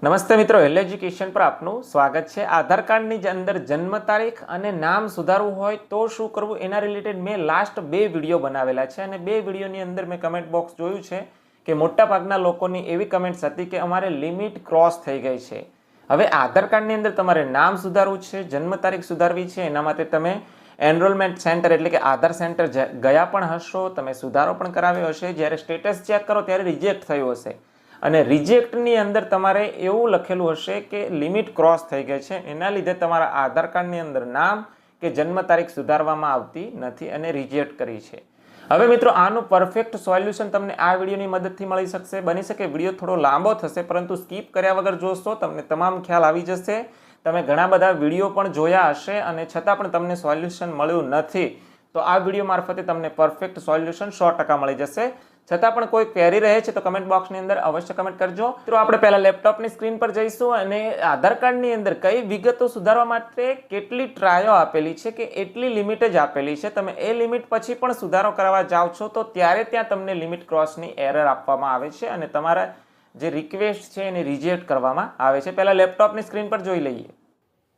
નમસ્તે મિત્રો, hello education પર આપનું સ્વાગત છે। આધાર કાર્ડની અંદર જન્મ તારીખ અને નામ સુધારવું હોય તો શું કરવું એના રિલેટેડ મેં લાસ્ટ 2 વિડીયો બનાવેલા છે અને 2 વિડીયોની અંદર મેં કમેન્ટ બોક્સ જોયું છે કે મોટાભાગના લોકોની એવી કમેન્ટ્સ હતી કે અમારે લિમિટ ક્રોસ થઈ ગઈ છે। હવે આધાર કાર્ડની અંદર તમારે નામ સુધારવું છે, જન્મ તારીખ સુધારવી છે, એના માટે તમે એનરોલમેન્ટ સેન્ટર એટલે કે આધાર સેન્ટર ગયા પણ હશો, તમે સુધારો પણ કરાવ્યો હશે, જ્યારે સ્ટેટસ ચેક કરો ત્યારે રિજેક્ટ થયું હશે અને રિજેક્ટની અંદર તમારે એવું લખેલું હશે કે લિમિટ ક્રોસ થઈ ગઈ છે, એના લીધે તમારા આધાર કાર્ડની અંદર નામ કે જન્મ તારીખ સુધારવામાં આવતી નથી અને રિજેક્ટ કરી છે। હવે મિત્રો આનું પરફેક્ટ સોલ્યુશન તમને આ વિડીયોની મદદથી મળી શકશે। બની શકે વિડીયો થોડો લાંબો થશે, પરંતુ સ્કીપ કર્યા વગર જોશો તમને તમામ ખ્યાલ આવી જશે। તમે ઘણા બધા વિડીયો પણ જોયા હશે અને છતાં પણ તમને સોલ્યુશન મળ્યું નથી, તો આ વિડીયો મારફતે તમને પરફેક્ટ સોલ્યુશન 100% મળી જશે। છતાં પણ કોઈ ક્વેરી રહે છે તો કમેન્ટ બોક્સની અંદર અવશ્ય કમેન્ટ કરજો। તો આપણે પહેલા લેપટોપની સ્ક્રીન પર જઈશું અને આધાર કાર્ડની અંદર કઈ વિગતો સુધારવા માટે કેટલી ટ્રાયો આપેલી છે કે એટલી લિમિટ જ આપેલી છે, તમે એ લિમિટ પછી પણ સુધારો કરવા જાઓ છો તો ત્યારે ત્યાં તમને લિમિટ ક્રોસની એરર આપવામાં આવે છે અને તમારા જે રિક્વેસ્ટ છે એને રિજેક્ટ કરવામાં આવે છે। પહેલા લેપટોપની સ્ક્રીન પર જોઈ લઈએ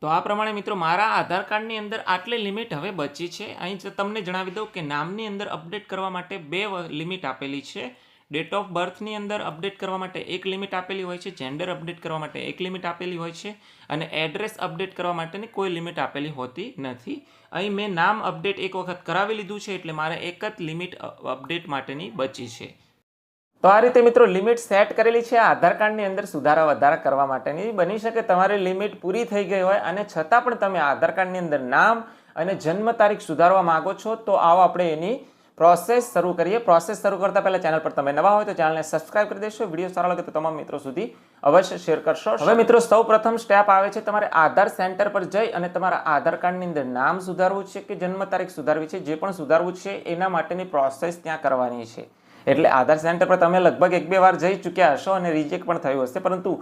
તો આ પ્રમાણે મિત્રો મારા આધાર કાર્ડની અંદર આટલી લિમિટ હવે બચી છે। અહીં તમને જણાવી દઉં કે નામની અંદર અપડેટ કરવા માટે 2 લિમિટ આપેલી છે। ડેટ ઓફ બર્થની અંદર અપડેટ કરવા માટે 1 લિમિટ આપેલી હોય છે, જેન્ડર અપડેટ કરવા માટે 1 લિમિટ આપેલી હોય છે અને એડ્રેસ અપડેટ કરવા માટેની કોઈ લિમિટ આપેલી હોતી નથી। અહીં મેં નામ અપડેટ એક વખત કરાવી લીધું છે એટલે મારે એક જ લિમિટ અપડેટ માટેની બચી છે। તો આ રીતે મિત્રો લિમિટ સેટ કરેલી છે આધાર કાર્ડની અંદર સુધારા વધારા કરવા માટેની। બની શકે તમારી લિમિટ પૂરી થઈ ગઈ હોય અને છતાં પણ તમે આધાર કાર્ડની અંદર નામ અને જન્મ તારીખ સુધારવા માંગો છો, તો આવો આપણે એની પ્રોસેસ શરૂ કરીએ। પ્રોસેસ શરૂ કરતા પહેલા ચેનલ પર તમે નવા હોય તો ચેનલને સબસ્ક્રાઇબ કરી દેશો, વિડીયો સારો લાગે તો તમામ મિત્રો સુધી અવશ્ય શેર કરશો। હવે મિત્રો સૌ પ્રથમ સ્ટેપ આવે છે તમારે આધાર સેન્ટર પર જઈ અને તમારા આધાર કાર્ડની અંદર નામ સુધારવું છે કે જન્મ તારીખ સુધારવી છે, જે પણ સુધારવું છે એના માટેની પ્રોસેસ ત્યાં કરવાની છે। એટલે આધાર સેન્ટર પર તમે લગભગ 1-2 વાર જઈ ચૂક્યા હશો અને રિજેક્ટ પણ થયું હશે, પરંતુ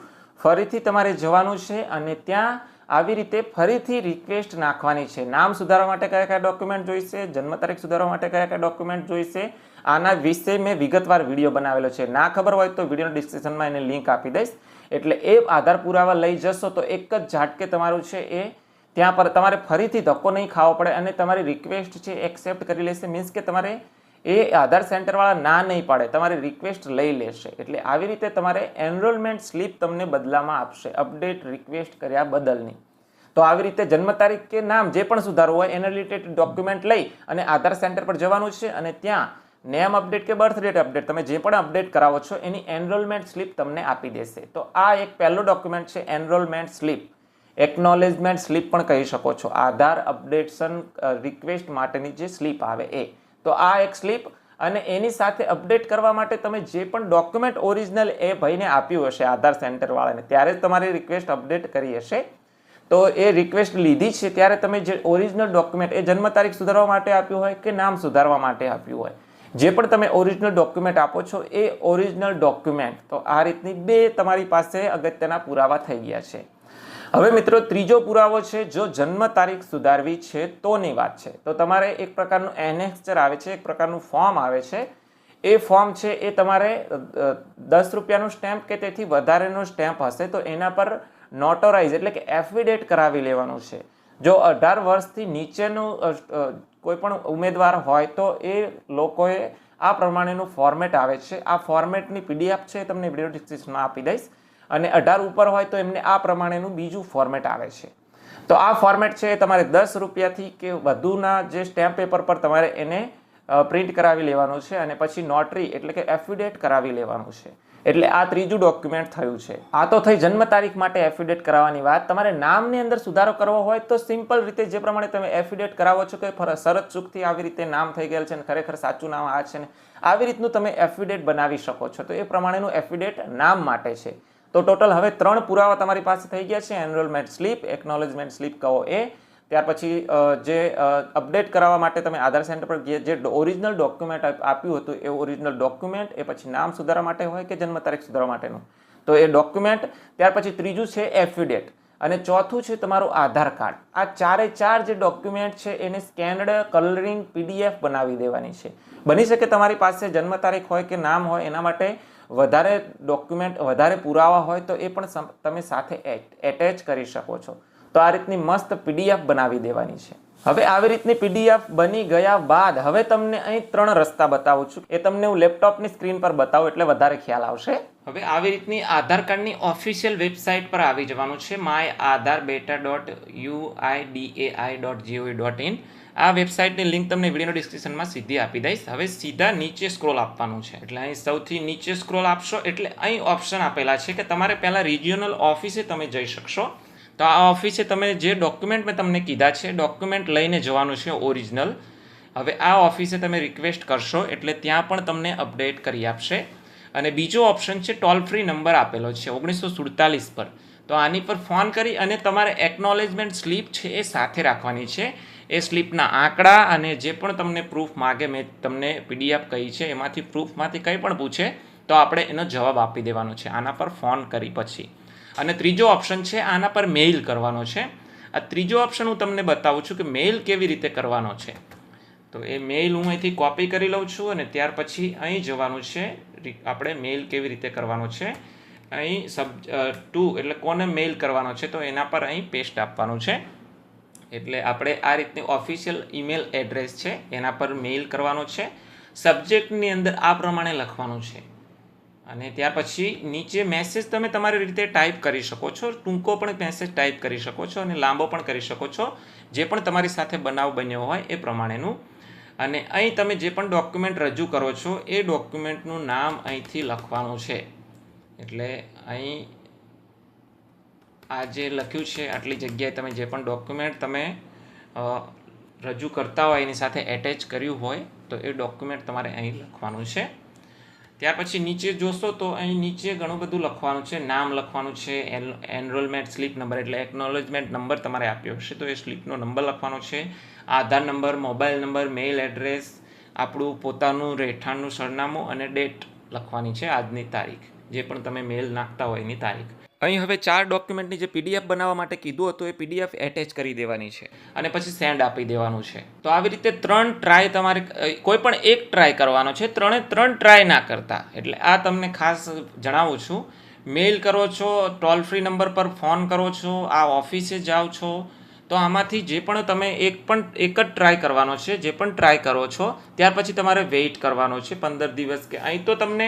ફરીથી તમારે જવાનું છે અને ત્યાં આવી રીતે ફરીથી રિક્વેસ્ટ નાખવાની છે। નામ સુધારવા માટે કયા કયા ડોક્યુમેન્ટ જોઈશે, જન્મ તારીખ સુધારવા માટે કયા કયા ડોક્યુમેન્ટ જોઈશે, આના વિશે મેં વિગતવાર વિડીયો બનાવેલો છે। ના ખબર હોય તો વિડીયોના ડિસ્ક્રિપ્શનમાં એને લિંક આપી દઈશ, એટલે એ આધાર પુરાવા લઈ જશો તો એક જ ઝાટકે તમારું છે એ ત્યાં પર તમારે ફરીથી ધક્કો નહીં ખાવો પડે અને તમારી રિક્વેસ્ટ છે એક્સેપ્ટ કરી લેશે। મીન્સ કે તમારે એ આધાર સેન્ટરવાળા ના નહીં પાડે, તમારી રિક્વેસ્ટ લઈ લેશે। એટલે આવી રીતે તમારે એનરોલમેન્ટ સ્લીપ તમને બદલામાં આપશે અપડેટ રિક્વેસ્ટ કર્યા બદલની। તો આવી રીતે જન્મ તારીખ કે નામ જે પણ સુધારવું હોય એના રિલેટેડ ડોક્યુમેન્ટ લઈ અને આધાર સેન્ટર પર જવાનું છે અને ત્યાં નેમ અપડેટ કે બર્થ ડેટ અપડેટ તમે જે પણ અપડેટ કરાવો છો એની એનરોલમેન્ટ સ્લીપ તમને આપી દેશે। તો આ એક પહેલો ડોક્યુમેન્ટ છે એનરોલમેન્ટ સ્લીપ, એકનોલેજમેન્ટ સ્લીપ પણ કહી શકો છો, આધાર અપડેશન રિક્વેસ્ટ માટેની જે સ્લીપ આવે એ। તો આ એક સ્લીપ અને એની સાથે અપડેટ કરવા માટે તમે જે પણ ડોક્યુમેન્ટ ઓરિજિનલ એ ભાઈને આપ્યું હશે આધાર સેન્ટર વાળાને, ત્યારે જ તમારી રિક્વેસ્ટ અપડેટ કરી હશે। તો એ રિક્વેસ્ટ લીધી છે ત્યારે તમે જે ઓરિજિનલ ડોક્યુમેન્ટ એ જન્મ તારીખ સુધારવા માટે આપ્યું હોય કે નામ સુધારવા માટે આપ્યું હોય, જે પણ તમે ઓરિજિનલ ડોક્યુમેન્ટ આપો છો એ ઓરિજિનલ ડોક્યુમેન્ટ, તો આ રીતની 2 તમારી પાસે અગત્યના પુરાવા થઈ ગયા છે। હવે મિત્રો ત્રીજો પુરાવો છે, જો જન્મ તારીખ સુધારવી છે તોની વાત છે, તો તમારે એક પ્રકારનું એનેક્સચર આવે છે, એક પ્રકારનું ફોર્મ આવે છે। એ ફોર્મ છે એ તમારે 10 રૂપિયાનું સ્ટેમ્પ કે તેથી વધારેનો સ્ટેમ્પ હશે તો એના પર નોટરાઇઝ એટલે કે એફિડેટ કરાવી લેવાનું છે। જો 18 વર્ષથી નીચેનું કોઈ પણ ઉમેદવાર હોય તો એ લોકોએ આ પ્રમાણેનું ફોર્મેટ આવે છે। આ ફોર્મેટની પીડીએફ છે તમને વિડીયો ડિસ્ક્રિપ્શનમાં આપી દઈશ અને 18 ઉપર હોય તો એમને આ પ્રમાણેનું બીજું ફોર્મેટ આવે છે। તો આ ફોર્મેટ છે તમારે 10 રૂપિયાથી કે વધુના જે સ્ટેમ્પ પેપર પર તમારે એને પ્રિન્ટ કરાવી લેવાનું છે અને પછી નોટરી એટલે કે એફિડેટ કરાવી લેવાનું છે। એટલે આ ત્રીજું ડોક્યુમેન્ટ થયું છે। આ તો થઈ જન્મ તારીખ માટે એફિડેટ કરાવવાની વાત। તમારે નામની અંદર સુધારો કરવો હોય તો સિમ્પલ રીતે જે પ્રમાણે તમે એફિડેટ કરાવો છો કે શરત ચૂકથી આવી રીતે નામ થઈ ગયેલ છે અને ખરેખર સાચું નામ આ છે ને આવી રીતનું તમે એફિડેટ બનાવી શકો છો, તો એ પ્રમાણેનું એફિડેટ નામ માટે છે। તો ટોટલ હવે 3 પુરાવા તમારી પાસે થઈ ગયા છે, એનરોલમેન્ટ સ્લીપ, એકનોલેજમેન્ટ સ્લીપ કહો એ, ત્યાર પછી જે અપડેટ કરાવવા માટે તમે આધાર સેન્ટર પર જે ઓરિજિનલ ડોક્યુમેન્ટ આપ્યું હતું એ ઓરિજિનલ ડોક્યુમેન્ટ, એ પછી નામ સુધારવા માટે હોય કે જન્મ તારીખ સુધારવા માટેનું તો એ ડોક્યુમેન્ટ, ત્યાર પછી ત્રીજું છે એફિડેટ અને ચોથું છે તમારું આધાર કાર્ડ। આ 4 જે ડોક્યુમેન્ટ છે એને સ્કેન્ડ કલરિંગ પીડીએફ બનાવી દેવાની છે। બની શકે તમારી પાસે જન્મ તારીખ હોય કે નામ હોય એના માટે વધારે ડોક્યુમેન્ટ, વધારે પુરાવા હોય તો એ પણ તમે સાથે એટેચ કરી શકો છો. તો આ રીતની મસ્ત પીડીએફ બનાવી દેવાની છે. હવે આવી રીતની પીડીએફ બની ગયા બાદ હવે તમને અહીં 3 રસ્તા બતાવું છું. એ તમને હું લેપટોપની સ્ક્રીન પર બતાવું એટલે વધારે ખ્યાલ આવશે. હવે આવી રીતની આધાર કાર્ડની ઓફિશિયલ વેબસાઇટ પર આવી જવાનું છે, myadarbeta.uidai.gov.in. આ વેબસાઇટની લિંક તમને વિડીયોના ડિસ્ક્રિપ્શનમાં સીધી આપી દઈશ. હવે સીધા નીચે સ્ક્રોલ આપવાનું છે, એટલે અહીં સૌથી નીચે સ્ક્રોલ આપશો એટલે અહીં ઓપ્શન આપેલા છે કે તમારે પહેલાં રિજિયોનલ ઓફિસે તમે જઈ શકશો. તો આ ઓફિસે તમે જે ડોક્યુમેન્ટ મેં તમને કીધા છે ડોક્યુમેન્ટ લઈને જવાનું છે ઓરિજિનલ. હવે આ ઓફિસે તમે રિક્વેસ્ટ કરશો એટલે ત્યાં પણ તમને અપડેટ કરી આપશે. અને બીજો ઓપ્શન છે ટોલ ફ્રી નંબર આપેલો છે 1947 પર. તો આની પર ફોન કરી અને તમારે એકનોલેજમેન્ટ સ્લીપ છે એ સાથે રાખવાની છે. એ સ્લીપના આંકડા અને જે પણ તમને પ્રૂફ માગે, મેં તમને પીડીએફ કહી છે એમાંથી પ્રૂફમાંથી કંઈ પણ પૂછે તો આપણે એનો જવાબ આપી દેવાનો છે આના પર ફોન કરી પછી. અને ત્રીજો ઓપ્શન છે આના પર મેઇલ કરવાનો છે. આ ત્રીજો ઓપ્શન હું તમને બતાવું છું કે મેઇલ કેવી રીતે કરવાનો છે. તો એ મેઇલ હું અહીંથી કોપી કરી લઉં છું અને ત્યાર પછી અહીં જવાનું છે. આપણે મેઇલ કેવી રીતે કરવાનો છે, અહીં ટુ એટલે કોને મેઇલ કરવાનો છે તો એના પર અહીં પેસ્ટ આપવાનું છે. એટલે આપણે આ રીતની ઓફિશિયલ ઈમેલ એડ્રેસ છે એના પર મેઇલ કરવાનો છે. સબ્જેક્ટની અંદર આ પ્રમાણે લખવાનું છે અને ત્યાર પછી નીચે મેસેજ તમે તમારી રીતે ટાઈપ કરી શકો છો. ટૂંકો પણ મેસેજ ટાઈપ કરી શકો છો અને લાંબો પણ કરી શકો છો, જે પણ તમારી સાથે બનાવ બન્યો હોય એ પ્રમાણેનું. અને અહીં તમે જે પણ ડોક્યુમેન્ટ રજૂ કરો છો એ ડોક્યુમેન્ટનું નામ અહીંથી લખવાનું છે. એટલે અહીં આ જે લખ્યું છે આટલી જગ્યાએ તમે જે પણ ડોક્યુમેન્ટ તમે રજૂ કરતા હોય એની સાથે એટેચ કર્યું હોય તો એ ડોક્યુમેન્ટ તમારે અહીં લખવાનું છે. ત્યાર પછી નીચે જોશો તો અહીં નીચે ઘણું બધું લખવાનું છે. નામ લખવાનું છે, એનરોલમેન્ટ સ્લીપ નંબર એટલે એકનોલેજમેન્ટ નંબર તમારે આપ્યો હશે તો એ સ્લીપનો નંબર લખવાનો છે, Aadhaar number, mobile number, mail address, આપણું પોતાનું રહેઠાણનું સરનામું અને ડેટ લખવાની છે, આજની તારીખ, જે પણ તમે મેઇલ નાખતા હોય એની તારીખ. અહીં હવે 4 ડોક્યુમેન્ટની જે પીડીએફ બનાવવા માટે કીધું હતું એ પીડીએફ એટેચ કરી દેવાની છે અને પછી સેન્ડ આપી દેવાનું છે. તો આવી રીતે 3 ટ્રાય તમારે કોઈ પણ એક ટ્રાય કરવાનો છે, 3 ટ્રાય ના કરતા. એટલે આ તમને ખાસ જણાવું છું. મેઇલ કરો છો, ટોલ ફ્રી નંબર પર ફોન કરો છો, આ ઓફિસે જાઓ છો, તો આમાંથી જે પણ તમે એક જ ટ્રાય કરવાનો છે. જે પણ ટ્રાય કરો છો ત્યાર પછી તમારે વેઇટ કરવાનો છે 15 દિવસ કે અહીં તો તમને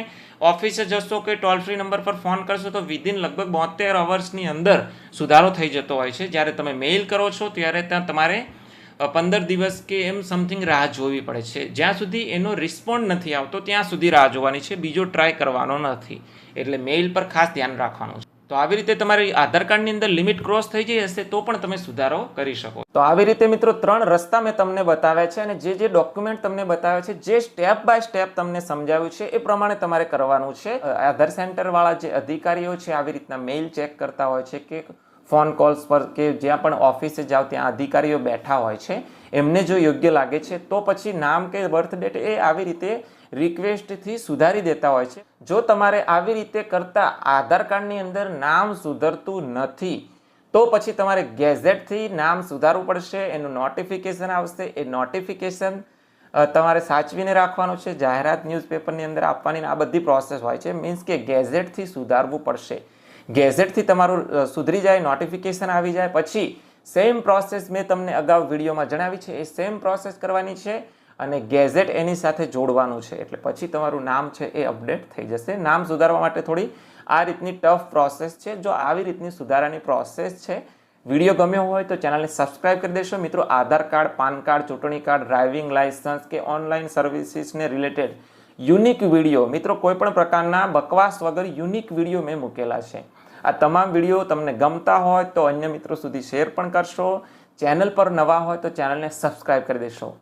ઓફિસે જશો કે ટોલ ફ્રી નંબર પર ફોન કરશો તો વિધિન લગભગ 72 અવર્સની અંદર સુધારો થઈ જતો હોય છે. જ્યારે તમે મેઇલ કરો છો ત્યારે ત્યાં તમારે 15 દિવસ કે એમ સમથિંગ રાહ જોવી પડે છે. જ્યાં સુધી એનો રિસ્પોન્ડ નથી આવતો ત્યાં સુધી રાહ જોવાની છે, બીજો ટ્રાય કરવાનો નથી. એટલે મેઇલ પર ખાસ ધ્યાન રાખવાનું છે. તો આવી રીતે તમારી આધાર કાર્ડની અંદર લિમિટ ક્રોસ થઈ ગઈ હશે તો પણ તમે સુધારો કરી શકો. તો આવી રીતે મિત્રો 3 રસ્તા મેં તમને બતાવ્યા છે અને જે ડોક્યુમેન્ટ તમને બતાવ્યા છે, જે સ્ટેપ બાય સ્ટેપ તમને સમજાવ્યું છે એ પ્રમાણે તમારે કરવાનું છે. આધાર સેન્ટર વાળા જે અધિકારીઓ છે આવી રીતના મેઇલ ચેક કરતા હોય છે કે ફોન કોલ્સ પર કે જ્યાં પણ ઓફિસે જાઓ ત્યાં અધિકારીઓ બેઠા હોય છે, એમને જો યોગ્ય લાગે છે તો પછી નામ કે બર્થ ડેટ એ આવી રીતે રિક્વેસ્ટથી સુધારી દેતા હોય છે. જો તમારે આવી રીતે કરતા આધાર કાર્ડની અંદર નામ સુધરતું નથી તો પછી તમારે ગેઝેટથી નામ સુધારવું પડશે. એનું નોટિફિકેશન આવશે, એ નોટિફિકેશન તમારે સાચવીને રાખવાનું છે, જાહેરાત ન્યૂઝપેપરની અંદર આપવાની. આ બધી પ્રોસેસ હોય છે. મીન્સ કે ગેઝેટથી સુધારવું પડશે. ગેઝેટથી તમારું સુધરી જાય, નોટિફિકેશન આવી જાય પછી સેમ પ્રોસેસ મેં તમને અગાઉ વિડીયોમાં જણાવી છે એ સેમ પ્રોસેસ કરવાની છે અને ગેઝેટ એની સાથે જોડવાનું છે. એટલે પછી તમારું નામ છે એ અપડેટ થઈ જશે. નામ સુધારવા માટે થોડી આ રીતની ટફ પ્રોસેસ છે. જો આવી રીતની સુધારાની પ્રોસેસ છે, વિડીયો ગમ્યો હોય તો ચેનલને સબસ્ક્રાઇબ કરી દેશો. મિત્રો, આધાર કાર્ડ, પાન કાર્ડ, ચૂંટણી કાર્ડ, ડ્રાઇવિંગ લાયસન્સ કે ઓનલાઈન સર્વિસીસને રિલેટેડ યુનિક વિડીયો, મિત્રો કોઈ પણ પ્રકારના બકવાસ વગર યુનિક વિડીયો મેં મૂકેલા છે. આ તમામ વિડીયો તમને ગમતા હોય તો અન્ય મિત્રો સુધી શેર પણ કરશો. ચેનલ પર નવા હોય તો ચેનલને સબસ્ક્રાઇબ કરી દેશો.